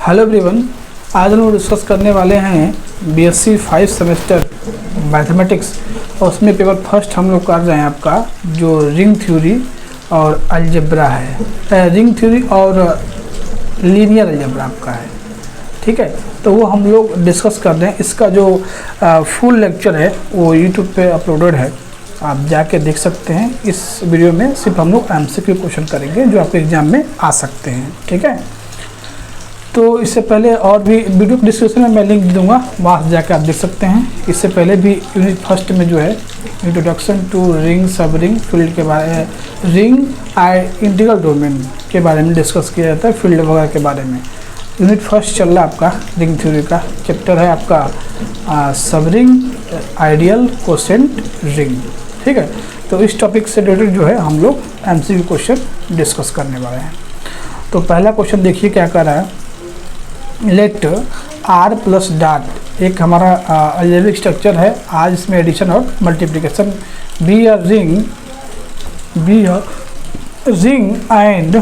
Hello everyone, आज हम लोग डिस्कस करने वाले हैं बीएससी 5 सेमेस्टर मैथमेटिक्स और उसमें पेपर फर्स्ट हम लोग कर रहे हैं आपका जो रिंग थ्योरी और अलजेब्रा है। रिंग थ्योरी और लीनियर अलजेब्रा आपका है, ठीक है। तो वो हम लोग डिस्कस कर रहे हैं। इसका जो फुल लेक्चर है वो यूट्यूब पे अपलोडेड है, आप जाके देख सकते हैं। इस वीडियो में सिर्फ हम लोग एमसीक्यू क्वेश्चन करेंगे जो आपके एग्जाम में आ सकते हैं, ठीक है। तो इससे पहले और भी वीडियो डिस्क्रिप्शन में मैं लिंक दे दूँगा, वहाँ से जाकर आप देख सकते हैं। इससे पहले भी यूनिट फर्स्ट में जो है इंट्रोडक्शन टू रिंग सब रिंग फील्ड के बारे में, रिंग इंटीग्रल डोमेन के बारे में डिस्कस किया जाता है, फील्ड वगैरह के बारे में। यूनिट फर्स्ट चल रहा है आपका रिंग थ्योरी का चैप्टर है आपका सब रिंग आइडियल कोसेंट रिंग, ठीक है। तो इस टॉपिक से रिलेटेड जो है हम लोग एमसीक्यू क्वेश्चन डिस्कस करने वाले हैं। तो पहला क्वेश्चन देखिए क्या कर रहा है। लेट आर प्लस डॉट एक हमारा अलजेब्रिक स्ट्रक्चर है। आज इसमें एडिशन और multiplication B a ring and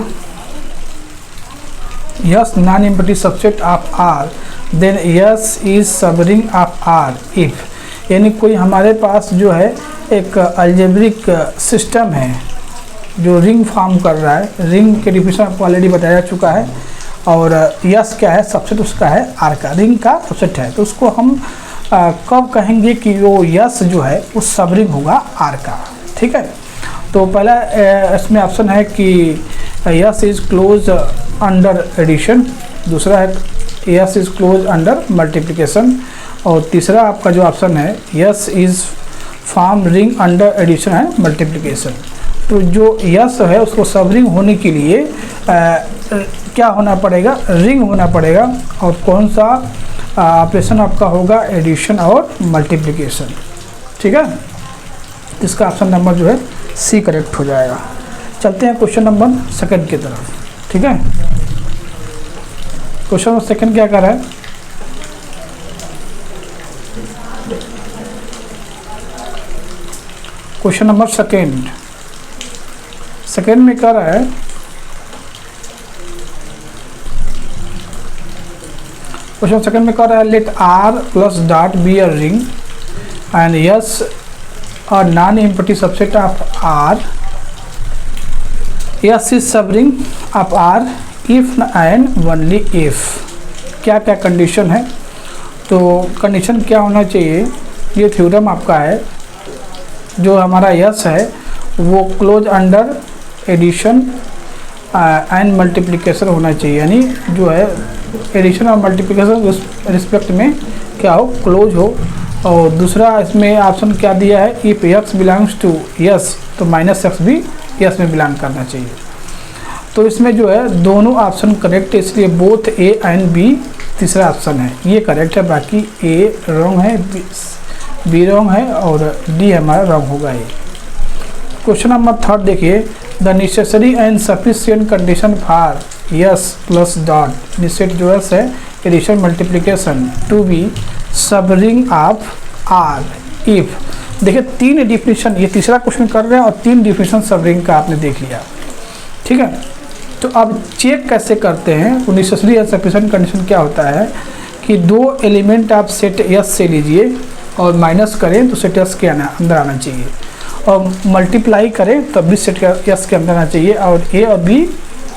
S non empty subset of R, then S is सब रिंग ऑफ आर इफ। यानी कोई हमारे पास जो है एक अलजेब्रिक सिस्टम है जो रिंग फॉर्म कर रहा है। रिंग के डिफिनेशन आपको ऑलरेडी बताया जा चुका है। और यस क्या है, सबसेट उसका है आर का, रिंग का सबसेट है। तो उसको हम कब कहेंगे कि वो यस जो है वो सब रिंग होगा आर का, ठीक है। तो पहला इसमें ऑप्शन है कि S is close under addition, दूसरा है S is close under multiplication, और तीसरा आपका जो ऑप्शन है S is form ring under addition है मल्टीप्लिकेशन। तो जो यस है उसको सब रिंग होने के लिए क्या होना पड़ेगा, रिंग होना पड़ेगा। और कौन सा ऑपरेशन आपका होगा, एडिशन और मल्टीप्लिकेशन, ठीक है। इसका ऑप्शन नंबर जो है सी करेक्ट हो जाएगा। चलते हैं क्वेश्चन नंबर सेकंड की तरफ, ठीक है। क्वेश्चन नंबर सेकंड क्या कर रहा है, क्वेश्चन नंबर सेकंड में क्या रहा है, क्वेश्चन सेकंड में कह रहा है let R plus dot be a ring and S और non empty subset of R, S is सब ring of R if and only if. क्या क्या कंडीशन है, तो कंडीशन क्या होना चाहिए, ये थ्योरम आपका है जो हमारा यस है वो close under addition and multiplication होना चाहिए। यानी जो है एडिशन और मल्टीप्लिकेशन रिस्पेक्ट में क्या हो, क्लोज हो। और दूसरा इसमें ऑप्शन क्या दिया है, if X belongs to S तो माइनस एक्स भी यस में बिलोंग करना चाहिए। तो इसमें जो है दोनों ऑप्शन करेक्ट है, इसलिए बोथ ए एंड बी तीसरा ऑप्शन है ये करेक्ट है। बाकी ए रॉन्ग है, बी रॉन्ग है और डी हमारा रॉन्ग होगा। ये क्वेश्चन नंबर थर्ड देखिए, the necessary and sufficient condition for S plus dot निसेट जो है एडिशन मल्टीप्लिकेशन टू बी सब रिंग ऑफ आर इफ। देखिए तीन डिफिनेशन, ये तीसरा क्वेश्चन कर रहे हैं और तीन डिफिनेशन सब रिंग का आपने देख लिया, ठीक है। तो अब चेक कैसे करते हैं, वो नेसेसरी एंड सफिशिएंट कंडीशन क्या होता है कि दो एलिमेंट आप सेट यस से लीजिए और माइनस करें तो सेट यस के अंदर आना चाहिए, और मल्टीप्लाई करें तब भी सेट यस के अंदर आना चाहिए, और ए और बी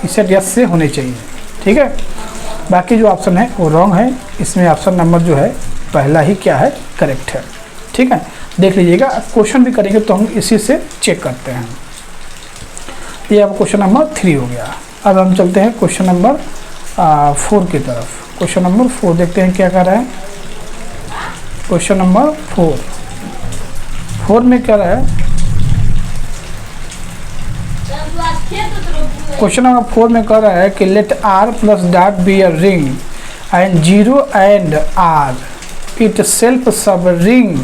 सेट यस से होने चाहिए, ठीक है। बाकी जो ऑप्शन है वो रॉन्ग है। इसमें ऑप्शन नंबर जो है पहला ही क्या है, करेक्ट है, ठीक है। देख लीजिएगा, क्वेश्चन भी करेंगे तो हम इसी से चेक करते हैं। ये अब क्वेश्चन नंबर 3 हो गया। अब हम चलते हैं क्वेश्चन नंबर 4 की तरफ। क्वेश्चन नंबर 4 देखते हैं क्या कर रहा है। क्वेश्चन नंबर 4 में क्या रहा है, क्वेश्चन नंबर 4 में कह रहा है कि let R plus dot be a ring and 0 and R itself सब ring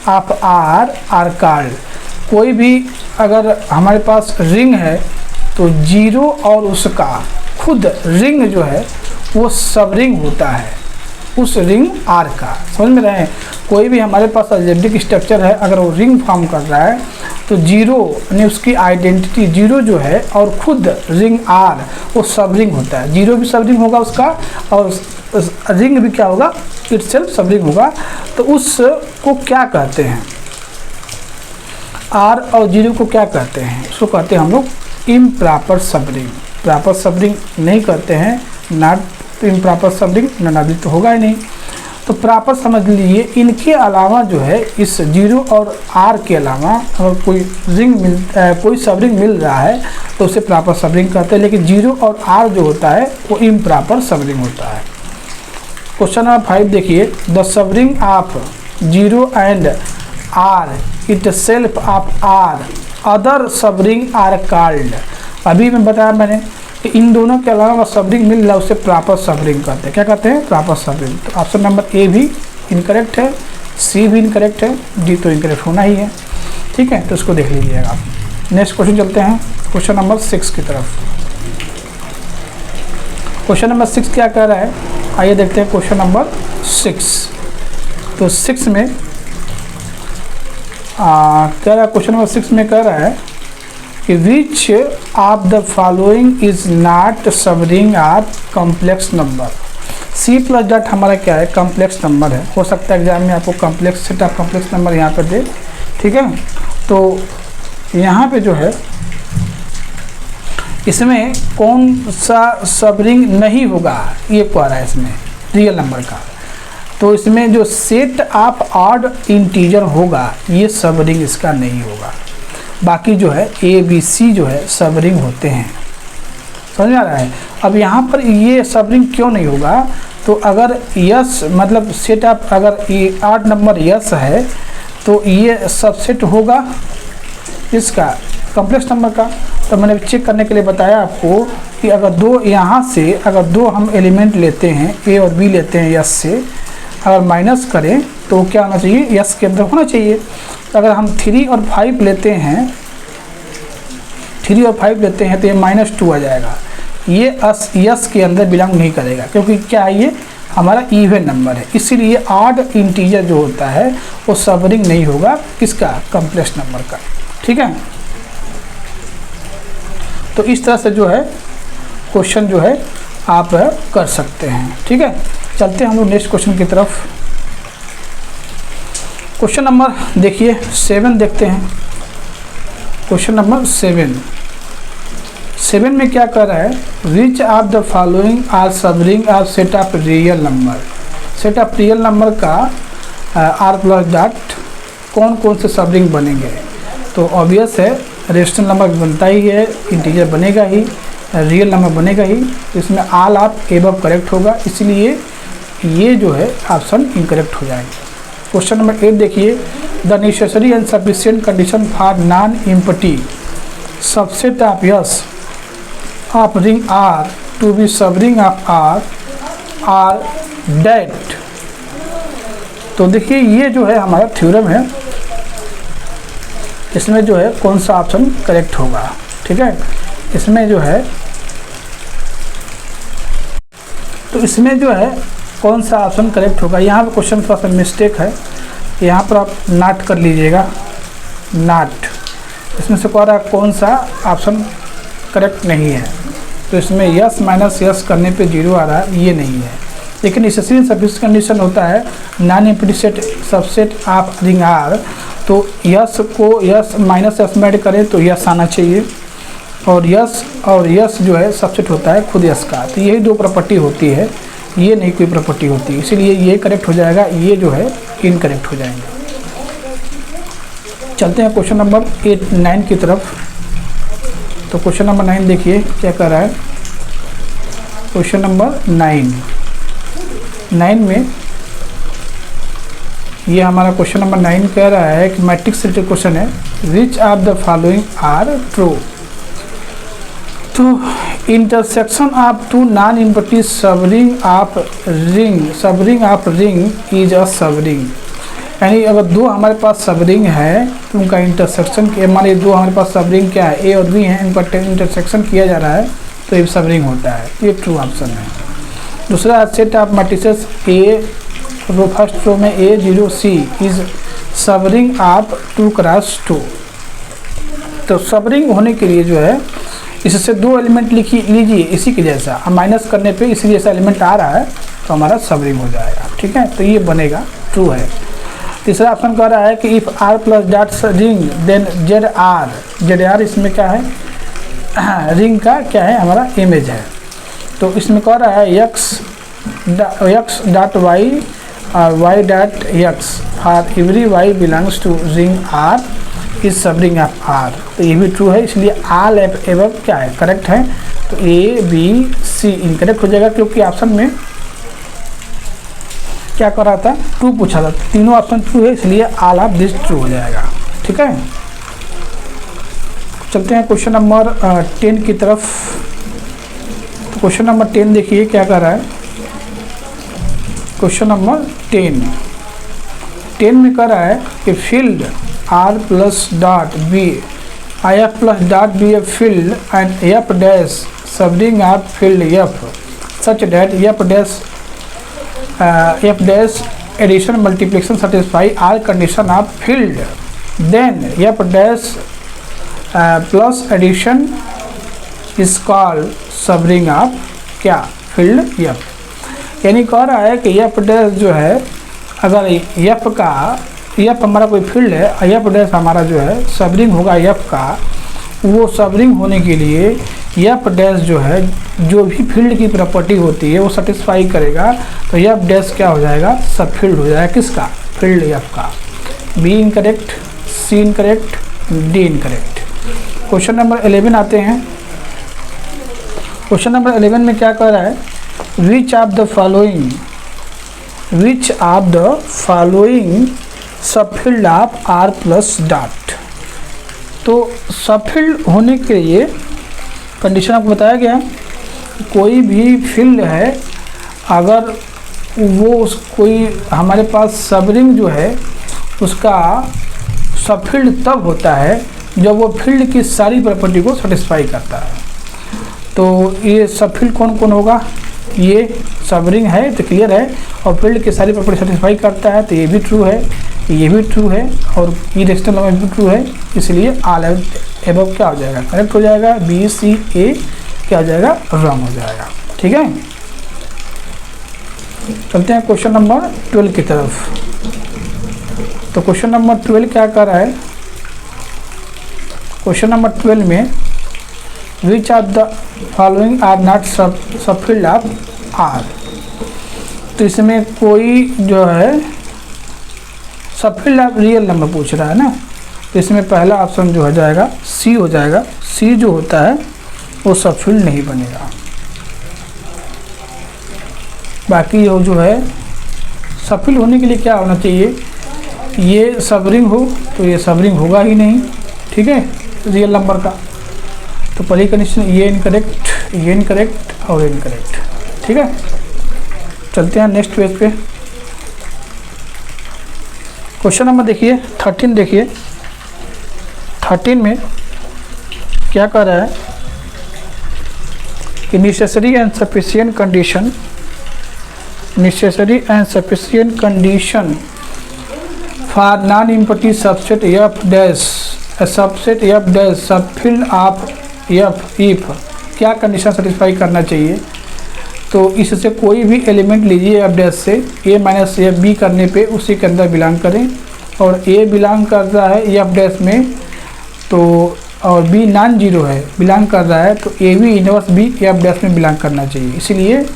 of R R called. कोई भी अगर हमारे पास रिंग है तो 0 और उसका खुद रिंग जो है वो सब रिंग होता है उस रिंग आर का। समझ में रहे हैं, कोई भी हमारे पास अलजेब्रिक स्ट्रक्चर है अगर वो रिंग फॉर्म कर रहा है तो जीरो यानी उसकी आइडेंटिटी, जीरो जो है और खुद रिंग आर वो सब रिंग होता है। जीरो भी सब रिंग होगा उसका, और रिंग भी क्या होगा, इटसेल्फ सब रिंग होगा। तो उसको क्या कहते हैं, आर और जीरो को क्या कहते हैं, उसको कहते हैं हम लोग इम्प्रॉपर सब रिंग। प्रॉपर सब रिंग नहीं कहते हैं, नॉट इम्प्रॉपर सब रिंग, नॉट तो होगा ही नहीं। तो प्रॉपर समझ लीजिए, इनके अलावा जो है, इस जीरो और आर के अलावा अगर कोई रिंग कोई सब रिंग मिल रहा है तो उसे प्रॉपर सब रिंग कहते हैं। लेकिन जीरो और आर जो होता है वो इम्प्रॉपर सब रिंग होता है। क्वेश्चन नंबर 5 देखिए, the sub ring of zero and R itself of R other sub ring R called. अभी मैं बताया मैंने कि इन दोनों के अलावा सब रिंग मिल रहा है उसे प्रॉपर सब रिंग कहते हैं। क्या कहते हैं, प्रॉपर सब रिंग। तो ऑप्शन नंबर ए भी इनकरेक्ट है, सी भी इनकरेक्ट है, डी तो इनकरेक्ट होना ही है। ठीक है, तो इसको देख लीजिएगा आप। नेक्स्ट क्वेश्चन चलते हैं क्वेश्चन नंबर 6 की तरफ। क्वेश्चन नंबर 6 क्या कह रहा है, आइए देखते हैं क्वेश्चन नंबर 6। तो 6 में कह रहा है, क्वेश्चन नंबर 6 में कह रहा है कि which of the following is not सब ring of complex number. C plus dot हमारा क्या है, कॉम्प्लेक्स नंबर है। हो सकता है एग्जाम में आपको complex set of complex number यहाँ पर दे। ठीक है, तो यहाँ पे जो है इसमें कौन सा सब रिंग नहीं होगा, ये कह रहा है इसमें रियल नंबर का। तो इसमें जो सेट ऑफ ऑड इंटीजर होगा ये सब रिंग इसका नहीं होगा। बाकी जो है ए बी सी जो है सब रिंग होते हैं। समझ में आ रहा है। अब यहाँ पर ये सब रिंग क्यों नहीं होगा, तो अगर यस मतलब सेट ऑफ, अगर ये ऑड नंबर यस है तो ये सबसेट होगा इसका कॉम्प्लेक्स नंबर का। तो मैंने चेक करने के लिए बताया आपको कि अगर दो यहाँ से अगर दो हम एलिमेंट लेते हैं, ए और बी लेते हैं यस से, अगर माइनस करें तो क्या होना चाहिए, यस के अंदर होना चाहिए। अगर हम 3 और 5 लेते हैं, 3 और 5 लेते हैं तो ये -2 आ जाएगा। ये यस के अंदर बिलोंग नहीं करेगा, क्योंकि क्या है, ये हमारा इवन नंबर है। इसीलिए ऑड इंटीजर जो होता है वो सब रिंग नहीं होगा किसका, कॉम्प्लेक्स नंबर का। ठीक है, तो इस तरह से जो है क्वेश्चन जो है आप कर सकते हैं। ठीक है, चलते हैं हम लोग नेक्स्ट क्वेश्चन की तरफ। क्वेश्चन नंबर देखिए 7 देखते हैं। क्वेश्चन नंबर 7 में क्या कर रहा है, which of the following are सब ring of set of real number. Set of real number का आर प्लस डॉट कौन कौन से सब रिंग बनेंगे। तो ऑब्वियस है, रेशनल नंबर बनता ही है, इंटीजर बनेगा ही, रियल नंबर बनेगा ही। इसमें ऑल ऑफ एबव करेक्ट होगा, इसलिए ये जो है ऑप्शन इनकरेक्ट हो जाएंगे। क्वेश्चन नंबर 8 देखिए, the necessary and sufficient condition for non empty subset of S of ring R to be सब रिंग ऑफ आर डेट। तो देखिए ये जो है हमारा थ्योरम है, इसमें जो है कौन सा ऑप्शन करेक्ट होगा। ठीक है, इसमें जो है, तो इसमें जो है कौन सा ऑप्शन करेक्ट होगा। यहाँ पे क्वेश्चन थोड़ा सा मिस्टेक है, यहाँ पर आप नॉट कर लीजिएगा, नॉट। इसमें से कह रहा है कौन सा ऑप्शन करेक्ट नहीं है, तो इसमें यस माइनस यस करने पे 0 आ रहा है, ये नहीं है। लेकिन नेसेसरी सफिशिएंट कंडीशन होता है non empty set subset of ring R, तो यस को यस माइनस यस में ऐड करें तो यस आना चाहिए, और यस जो है सबसेट होता है खुद यस का। तो यही 2 प्रॉपर्टी होती है, ये नहीं कोई प्रॉपर्टी होती, इसीलिए ये करेक्ट हो जाएगा, ये जो है इनकरेक्ट हो जाएंगे। चलते हैं क्वेश्चन नंबर 9 की तरफ। तो क्वेश्चन नंबर 9 देखिए क्या कर रहा है। क्वेश्चन नंबर 9 में ये हमारा क्वेश्चन नंबर 9 कह रहा है कि मैट्रिक्स रिलेटेड क्वेश्चन है, which of the following are true. तो intersection of 2 non empty sub ring of ring is a sub ring. यानी अगर 2 हमारे पास सब रिंग है तो उनका इंटरसेक्शन, हमारे 2 हमारे पास सब रिंग क्या है, ए और बी हैं, इनका इंटरसेक्शन किया जा रहा है तो ये सब रिंग होता है, ये ट्रू ऑप्शन है। दूसरा set of matrices A, row first row में A0 C इज सब रिंग ऑफ 2 क्रॉस 2। तो सबरिंग होने के लिए जो है इससे 2 एलिमेंट लीजिए इसी के जैसा, अब माइनस करने पे इसी जैसा एलिमेंट आ रहा है तो हमारा सबरिंग हो जाएगा। ठीक है, तो ये बनेगा ट्रू है। तीसरा ऑप्शन कह रहा है कि if R plus dot ring then Z R इसमें क्या है, रिंग का क्या है हमारा इमेज है। तो इसमें कह रहा है एक्स डॉट वाई और Y dot X for every Y belongs to ring R is subring of R. तो ये भी ट्रू है, इसलिए आल एबव क्या है करेक्ट है। तो ए बी सी इनकरेक्ट हो जाएगा, क्योंकि ऑप्शन में क्या कर रहा था, ट्रू पूछा था, तीनों ऑप्शन ट्रू है, इसलिए आल ऑफ दिस ट्रू हो जाएगा। ठीक है, चलते हैं क्वेश्चन नंबर 10 की तरफ। तो क्वेश्चन नंबर 10 देखिए क्या कर रहा है। क्वेश्चन नंबर 10 में कर रहा है कि field R plus dot B I F plus dot B F field and F dash subring of field F such that F dash addition multiplication satisfy all condition of field, then F dash plus addition is called subring of क्या field F. यानी कह रहा है कि F dash जो है, अगर F हमारा कोई फील्ड है, एफ डैश हमारा जो है सबरिंग होगा एफ का, वो सबरिंग होने के लिए एफ डैश जो है जो भी फील्ड की प्रॉपर्टी होती है वो सेटिस्फाई करेगा। तो एफ डैश क्या हो जाएगा, सब फील्ड हो जाएगा किसका, फील्ड एफ का। B incorrect, C incorrect, D incorrect. Question number 11 आते हैं। क्वेश्चन नंबर 11 में क्या कह रहा है, which of the following sub field of R plus dot. तो सब फील्ड होने के लिए कंडीशन आपको बताया गया, कोई भी फील्ड है अगर वो कोई हमारे पास सबरिंग जो है उसका सब फील्ड तब होता है जब वो फील्ड की सारी प्रॉपर्टी को सेटिस्फाई करता है। तो ये सब फील्ड कौन कौन होगा, ये सबरिंग है तो क्लियर है, और फील्ड की सारी प्रॉपर्टी सेटिस्फाई करता है, तो ये भी ट्रू है, ये भी ट्रू है, और ई रेशनल नंबर भी ट्रू है, इसलिए आल एबव क्या हो जाएगा, करेक्ट हो जाएगा। बी सी ए क्या हो जाएगा, रॉन्ग हो जाएगा। ठीक है, चलते हैं क्वेश्चन नंबर 12 की तरफ। तो क्वेश्चन नंबर 12 क्या कर रहा है, क्वेश्चन नंबर 12 में which of the following are not sub field of R. तो इसमें कोई जो है सब फील्ड ऑफ रियल नंबर पूछ रहा है ना, तो इसमें पहला ऑप्शन जो हो जाएगा सी हो जाएगा। सी जो होता है वो सब फील्ड नहीं बनेगा। बाकी जो है सब फील्ड होने के लिए क्या होना चाहिए, ये सबरिंग हो, तो ये सबरिंग होगा ही नहीं। ठीक है, रियल नंबर का। तो पहली कंडीशन ये इनकरेक्ट और इनकरेक्ट। ठीक है, चलते हैं नेक्स्ट पेज पे। क्वेश्चन नंबर देखिए 13 देखिए। 13 में क्या कर रहा है कि necessary and sufficient condition for non empty subset F dash subset F dash सब फील्ड ऑफ एफ इफ क्या कंडीशन सेटिस्फाई करना चाहिए। तो इससे कोई भी एलिमेंट लीजिए एफ डैश से, ए माइनस एफ बी करने पे उसी के अंदर बिलोंग करें, और ए बिलोंग कर रहा है एफ डैश में तो, और बी नॉन जीरो है बिलोंग कर रहा है, तो A B inverse B F dash में बिलोंग करना चाहिए। इसीलिए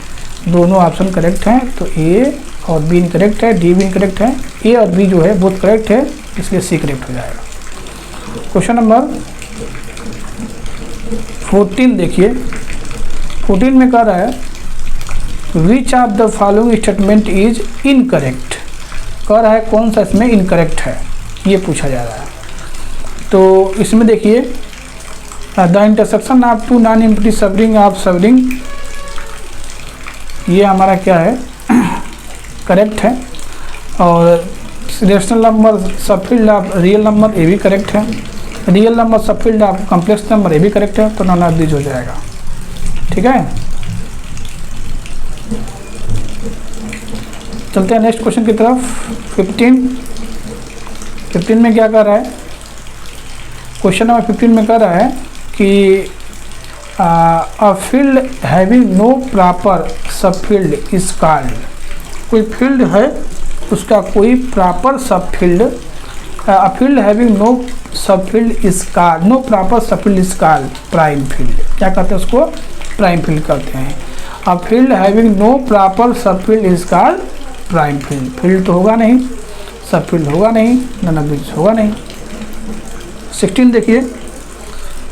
दोनों ऑप्शन करेक्ट हैं। तो ए और बी इनकरेक्ट है, डी भी इनकरेक्ट है, ए और बी जो है बोथ करेक्ट है, इसलिए सी करेक्ट हो जाएगा। क्वेश्चन नंबर 14 देखिए। 14 में कह रहा है which of the following statement is incorrect. कह रहा है कौन सा इसमें इनकरेक्ट है, ये पूछा जा रहा है। तो इसमें देखिए the intersection of two non empty subring of subring, ये हमारा क्या है करेक्ट है, और rational number sub field of real number ये भी करेक्ट है, real number sub field of complex number ये भी करेक्ट है, तो नॉन ऑफ दिस हो जाएगा। ठीक है, चलते हैं नेक्स्ट क्वेश्चन की तरफ। 15 में क्या कर रहा है, क्वेश्चन नंबर 15 में कह रहा है कि a field having no proper सब फील्ड इज कॉल्ड। कोई फील्ड है उसका कोई प्रॉपर सब field, a field having no subfield is called, no proper सब field is called prime field. क्या कहते हैं उसको? प्राइम फील्ड कहते हैं। A field having no proper सब field is called prime field. Field तो होगा नहीं, सब फील्ड होगा नहीं, नन ऑफ दिस होगा नहीं। 16 देखिए,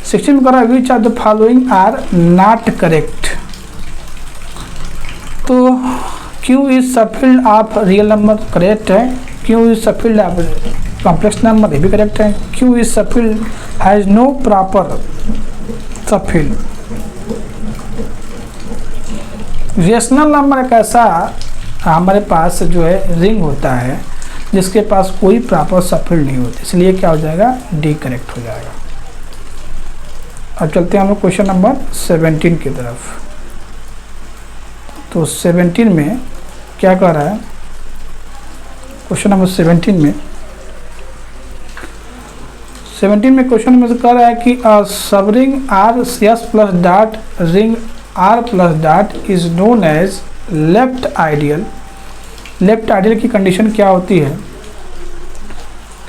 16 में कह रहा है which are the following are not correct. तो Q is sub field of real number correct है, Q is sub field of complex number ये भी करेक्ट है, Q is sub field has no proper सब फील्ड। रेशनल नंबर एक ऐसा हमारे पास जो है रिंग होता है जिसके पास कोई प्रॉपर सब फील्ड नहीं होती, इसलिए क्या हो जाएगा? डी करेक्ट हो जाएगा। अब चलते हैं हम लोग क्वेश्चन नंबर 17 की तरफ। तो 17 में क्या कह रहा है? क्वेश्चन नंबर 17 में क्वेश्चन में कह रहा है कि sub ring R S plus dot ring R plus dot is known as left ideal. Left ideal की कंडीशन क्या होती है?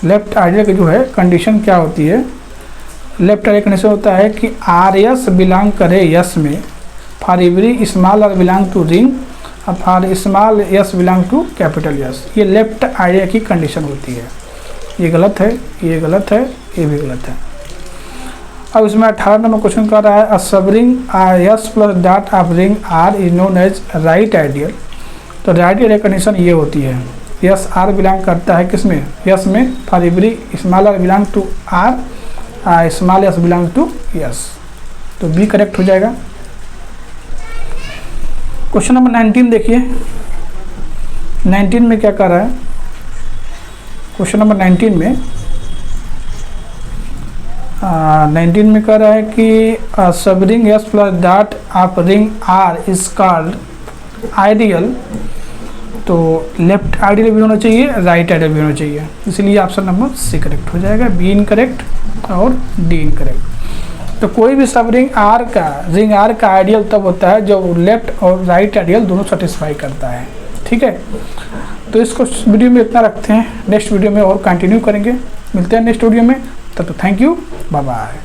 लेफ्ट आइडियल की जो है कंडीशन क्या होती है? लेफ्ट आइडियल कंडीशन होता है कि आर एस बिलोंग करे यस में, for every small R belong to ring, और for small S belong to capital S. ये लेफ्ट आइडियल की कंडीशन होती है। ये गलत है, ये गलत है, ये भी गलत है। अब इसमें 18 नंबर क्वेश्चन कर रहा है a sub ring R S plus dot of ring R is known as right ideal. तो राइट आइडियल कंडीशन ये होती है, यस आर बिलोंग करता है किसमें? यस में, for every small R belong to R, small S belong to S. तो B correct हो जाएगा। क्वेश्चन नंबर 19 देखिए, 19 में क्या कर रहा है? क्वेश्चन नंबर 19 में 19 में कह रहा है कि sub ring S plus dot of ring R is called ideal. तो लेफ्ट आइडियल भी होना चाहिए, राइट आइडियल भी होना चाहिए, इसलिए ऑप्शन नंबर सी करेक्ट हो जाएगा। बी इनकरेक्ट और डी इनकरेक्ट। तो कोई भी सब रिंग आर का आइडियल तब होता है जब लेफ्ट और राइट आइडियल दोनों सेटिस्फाई करता है। ठीक है, तो इसको वीडियो में इतना रखते हैं, नेक्स्ट वीडियो में और कंटिन्यू करेंगे। मिलते हैं नेक्स्ट वीडियो में, तब तक थैंक यू, बाय बाय।